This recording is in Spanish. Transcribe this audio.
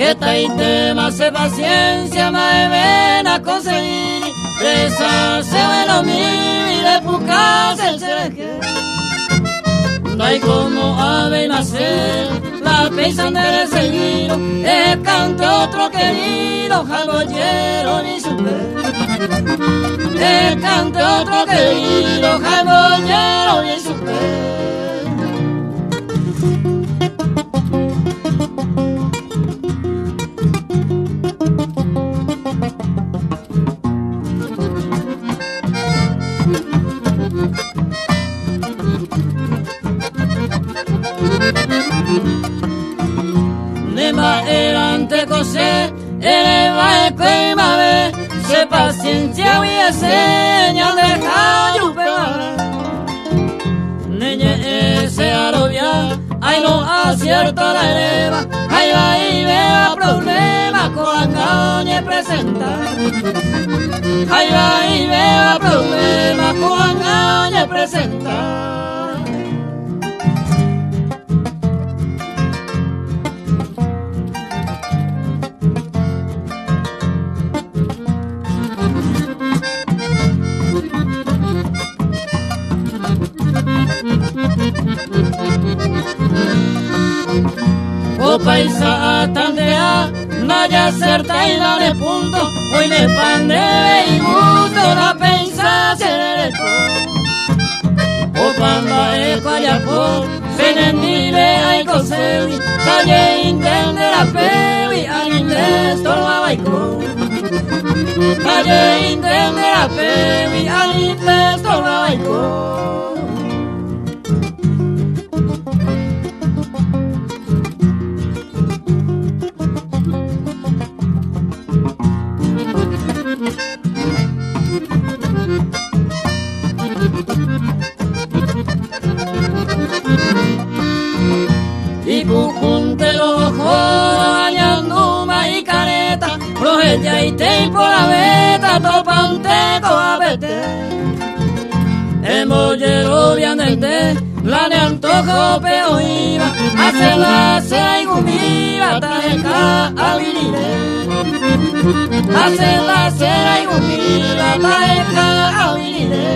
Esta y tema se paciencia, me ven a conseguir. Presa se ve lo mío y de pucas el cereje. No hay como ave nacer, la piensan de seguir. El cante otro querido, jalbollero ni supe. El cante otro querido, jalbollero ni supe. Nema erante cose, eleva el clima ve, se paciencia y señal de callo pegar. Neñe ese arobia, ay no acierta la eleva, ay va y vea problema con la caña presentar. Ay va y vea problema con la caña presentar. O paisa tandea, vaya certa y dale punto. Hoy me pande y gusto la pensa ser. O panda e cuayapo, se nendile ay cosewi. Talle intende la pewi, ay indes torba baiko. Talle intende la pewi, ay indes torba baiko. Y cucunte los ojos, bañando y careta, projeta y te por la beta, topante con vete. El mollero viandente, la de antojo pero iba, hace la cera y gumiva, tajeca avinire. Hace la cera y gumiva, tajeca avinire.